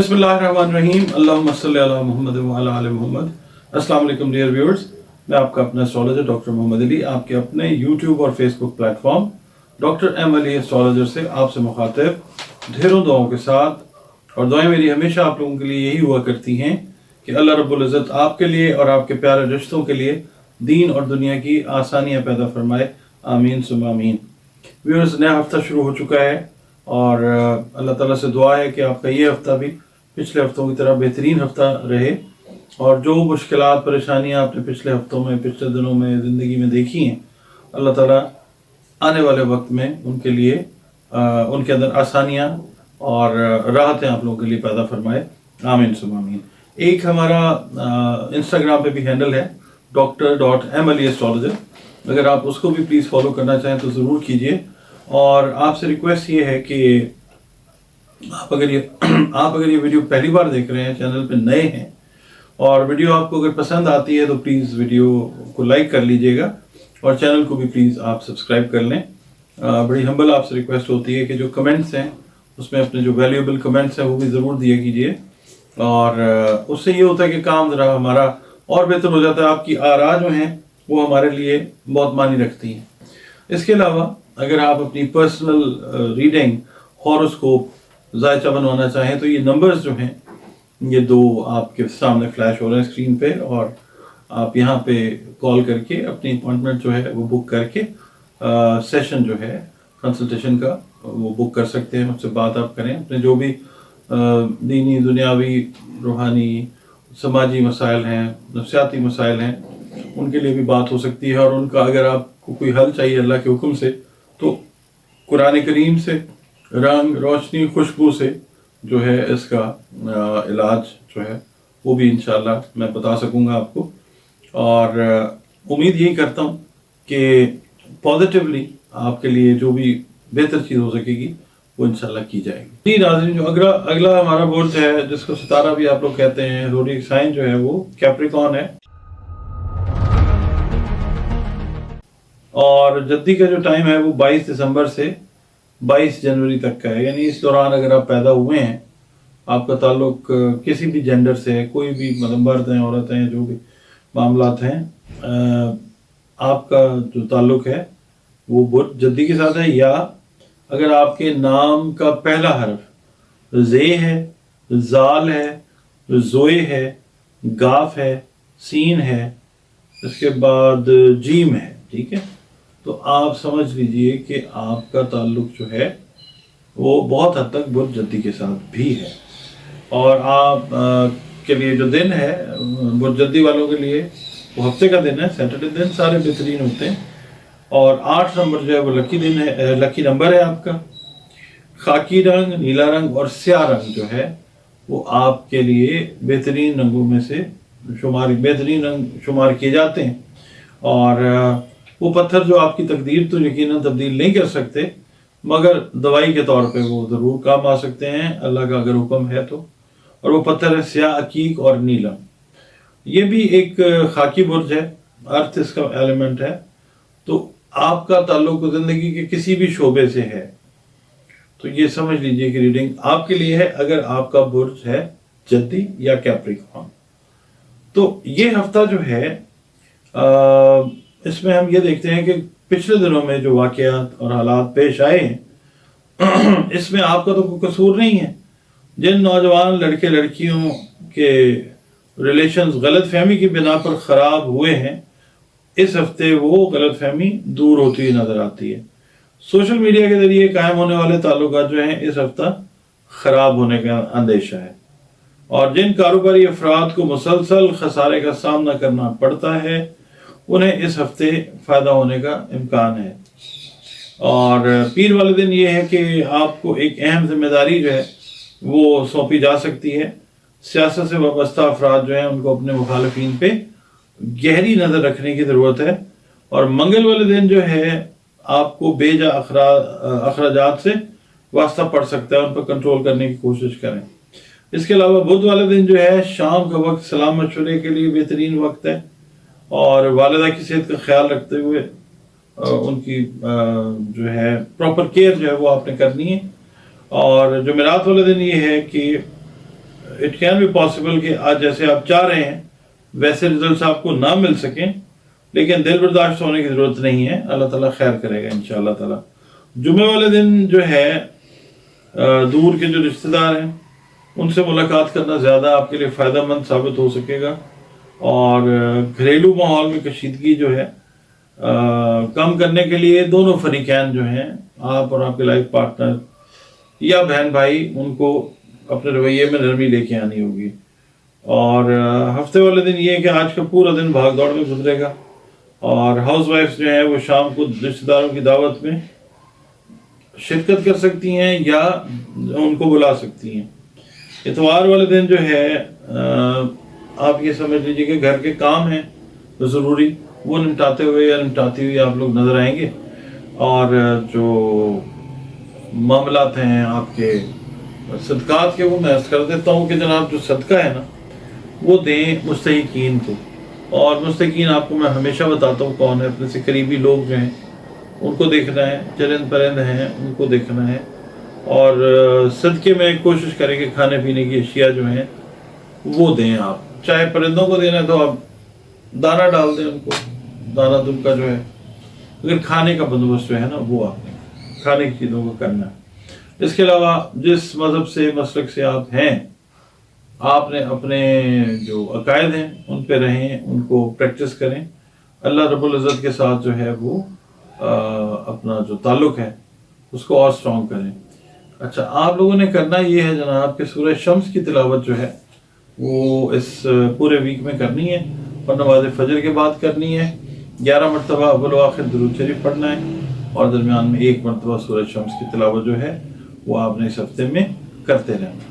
बिस्मिल्लाहिर्रहमानिर्रहीम अल्लाहुम्मा सल्ली अला मुहम्मद व अला आलि मुहम्मद। अस्सलाम वालेकुम डियर व्यूअर्स, मैं आपका अपना एस्ट्रोलॉजर डॉक्टर मोहम्मद अली आपके अपने यूट्यूब और Facebook platform doctor M Ali astrologer से आपसे मुखातिब ढेरों दुआओं के साथ। और दुआएं मेरी हमेशा आप लोगों के लिए यही हुआ करती हैं कि अल्लाह रब्बुल इज़्ज़त आपके लिए और आपके प्यारे रिश्तों के लिए दीन और दुनिया की आसानियाँ पैदा फरमाए, आमीन सुम्मा आमीन। व्यूअर्स, नया हफ्ता शुरू हो चुका है और अल्लाह ताला से दुआ है कि आपका ये हफ्ता भी पिछले हफ्तों की तरह बेहतरीन हफ्ता रहे और जो मुश्किलात परेशानियां आपने पिछले हफ्तों में पिछले दिनों में ज़िंदगी में देखी हैं, अल्लाह ताला आने वाले वक्त में उनके लिए उनके अंदर आसानियां और राहतें आप लोगों के लिए पैदा फरमाए, आमीन सुम्मा आमीन। एक हमारा इंस्टाग्राम पे भी हैंडल है Dr.M.Ali एस्ट्रोलॉजर, अगर आप उसको भी प्लीज़ फॉलो करना चाहें तो ज़रूर कीजिए। और आपसे रिक्वेस्ट ये है कि आप अगर ये वीडियो पहली बार देख रहे हैं, चैनल पे नए हैं और वीडियो आपको अगर पसंद आती है तो प्लीज़ वीडियो को लाइक कर लीजिएगा और चैनल को भी प्लीज़ आप सब्सक्राइब कर लें। बड़ी हम्बल आपसे रिक्वेस्ट होती है कि जो कमेंट्स हैं उसमें अपने जो वैल्यूएबल कमेंट्स हैं वो भी ज़रूर दिया कीजिए और उससे ये होता है कि काम ज़रा हमारा और बेहतर हो जाता है। आपकी आरा जो हैं वो हमारे लिए बहुत मानी रखती हैं। इसके अलावा अगर आप अपनी पर्सनल रीडिंग हॉरोस्कोप जायचा बनवाना चाहें तो ये नंबर्स जो हैं ये दो आपके सामने फ्लैश हो रहे हैं स्क्रीन पे और आप यहाँ पे कॉल करके अपनी अपॉइंटमेंट जो है वो बुक करके सेशन जो है कंसल्टेशन का वो बुक कर सकते हैं। मुझसे बात आप करें, अपने जो भी दीनी दुनियावी रूहानी समाजी मसाइल हैं, नफ्सियाती मसाइल हैं, उनके लिए भी बात हो सकती है। और उनका अगर आपको कोई हल चाहिए अल्लाह के हुक्म से तो कुरान करीम से, रंग रोशनी खुशबू से जो है इसका इलाज जो है वो भी इंशाल्लाह मैं बता सकूंगा आपको। और उम्मीद यही करता हूँ कि पॉजिटिवली आपके लिए जो भी बेहतर चीज़ हो सकेगी वो इंशाल्लाह की जाएगी। जी नाज़रीन, जो अगला हमारा बुर्ज है जिसको सितारा भी आप लोग कहते हैं, ज़ोडिएक साइन जो है वो कैप्रिकॉर्न है और जद्दी का जो टाइम है वो 22 दिसंबर से 22 जनवरी तक का है। यानी इस दौरान अगर आप पैदा हुए हैं, आपका ताल्लुक किसी भी जेंडर से है, कोई भी मतलब मर्द हैं औरत हैं, जो भी मामलात हैं, आपका जो ताल्लुक है वो बुर्ज जद्दी के साथ है। या अगर आपके नाम का पहला हर्फ जे है, जाल है, जोए है, गाफ है, सीन है, इसके बाद जीम है, ठीक है, तो आप समझ लीजिए कि आपका ताल्लुक जो है वो बहुत हद तक बुर्ज जद्दी के साथ भी है। और आप के लिए जो दिन है बुर्ज जद्दी वालों के लिए वो हफ्ते का दिन है, सैटरडे दिन सारे बेहतरीन होते हैं। और 8 नंबर जो है वो लकी दिन है, लकी नंबर है आपका। खाकी रंग, नीला रंग और स्याह रंग जो है वो आपके लिए बेहतरीन रंगों में से बेहतरीन रंग शुमार किए जाते हैं। और वो पत्थर जो आपकी तकदीर तो यकीनन तब्दील नहीं कर सकते, मगर दवाई के तौर पे वो ज़रूर काम आ सकते हैं अल्लाह का अगर हुक्म है तो। और वो पत्थर है स्याह, अकीक और नीलम। ये भी एक खाकी बुर्ज है, अर्थ इसका एलिमेंट है। तो आपका ताल्लुक ज़िंदगी के किसी भी शोबे से है तो ये समझ लीजिए कि रीडिंग आपके लिए है अगर आपका बुर्ज है जद्दी या कैप्रिकॉर्न। तो ये हफ्ता जो है इसमें हम ये देखते हैं कि पिछले दिनों में जो वाक़यात और हालात पेश आए हैं इसमें आपका तो कोई कसूर नहीं है। जिन नौजवान लड़के लड़कियों के रिलेशंस गलत फहमी की बिना पर ख़राब हुए हैं, इस हफ्ते वो गलत फहमी दूर होती हुई नज़र आती है। सोशल मीडिया के ज़रिए कायम होने वाले ताल्लुकात जो हैं इस हफ्ता ख़राब होने का अंदेशा है। और जिन कारोबारी अफराद को मुसलसल खसारे का सामना करना पड़ता है उन्हें इस हफ्ते फ़ायदा होने का इम्कान है। और पीर वाले दिन ये है कि आपको एक अहम जिम्मेदारी जो है वो सौंपी जा सकती है। सियासत से वाबस्ता अफराद जो हैं उनको अपने मुखालफिन पे गहरी नज़र रखने की ज़रूरत है। और मंगल वाले दिन जो है आपको बेजा अखराजात से वास्ता पड़ सकता है, उन पर कंट्रोल करने की कोशिश करें। इसके अलावा बुध वाले दिन जो है शाम का वक्त सलाम मशवरे के लिए बेहतरीन वक्त है और वालिदा की सेहत का ख्याल रखते हुए उनकी जो है प्रॉपर केयर जो है वो आपने करनी है। और जुमेरात वाले दिन ये है कि اٹ کین بی پاسبل کہ آج جیسے آپ چاہ رہے ہیں ویسے ریزلٹس آپ کو نہ مل سکیں، لیکن دل برداشت ہونے کی ضرورت نہیں ہے، اللہ تعالیٰ خیر کرے گا انشاءاللہ تعالیٰ۔ جمعے والے دن جو ہے دور کے جو رشتہ دار ہیں ان سے ملاقات کرنا زیادہ آپ کے لیے فائدہ مند ثابت ہو سکے گا، اور گھریلو ماحول میں کشیدگی جو ہے کم کرنے کے لیے دونوں فریقین جو ہیں، آپ اور آپ کے لائف پارٹنر یا بہن بھائی، ان کو اپنے رویے میں نرمی لے کے آنی ہوگی۔ اور ہفتے والے دن یہ ہے کہ آج کا پورا دن بھاگ دوڑ میں گزرے گا، اور ہاؤس وائفز جو ہیں وہ شام کو رشتہ داروں کی دعوت میں شرکت کر سکتی ہیں یا ان کو بلا سکتی ہیں۔ اتوار والے دن جو ہے آپ یہ سمجھ لیجیے کہ گھر کے کام ہیں ضروری، وہ نمٹاتے ہوئے یا نمٹاتی ہوئی آپ لوگ نظر آئیں گے، اور جو معاملات ہیں آپ کے صدقات کے، وہ میں عرض کر دیتا ہوں کہ جناب جو صدقہ ہے نا وہ دیں مستحقین کو، اور مستحقین آپ کو میں ہمیشہ بتاتا ہوں کون ہے، اپنے سے قریبی لوگ جو ہیں ان کو دیکھنا ہے، چرند پرند ہیں ان کو دیکھنا ہے، اور صدقے میں کوشش کریں کہ کھانے پینے کی اشیاء جو ہیں وہ دیں آپ، چاہے پرندوں کو دینا ہے تو آپ دانہ ڈال دیں ان کو، دانہ دن کا جو ہے، اگر کھانے کا بندوبست جو ہے نا وہ آپ نے کھانے کی چیزوں کو کرنا ہے۔ اس کے علاوہ جس مذہب سے مسلک سے آپ ہیں، آپ نے اپنے جو عقائد ہیں ان پہ رہیں، ان کو پریکٹس کریں، اللہ رب العزت کے ساتھ جو ہے وہ اپنا جو تعلق ہے اس کو اور سٹرونگ کریں۔ اچھا، آپ لوگوں نے کرنا یہ ہے جناب کہ سورہ شمس کی تلاوت جو ہے وہ اس پورے ویک میں کرنی ہے، اور نماز فجر کے بعد کرنی ہے، 11 مرتبہ اول و آخر درود شریف پڑھنا ہے، اور درمیان میں 1 مرتبہ سورہ شمس کی تلاوت جو ہے وہ آپ نے اس ہفتے میں کرتے رہنا۔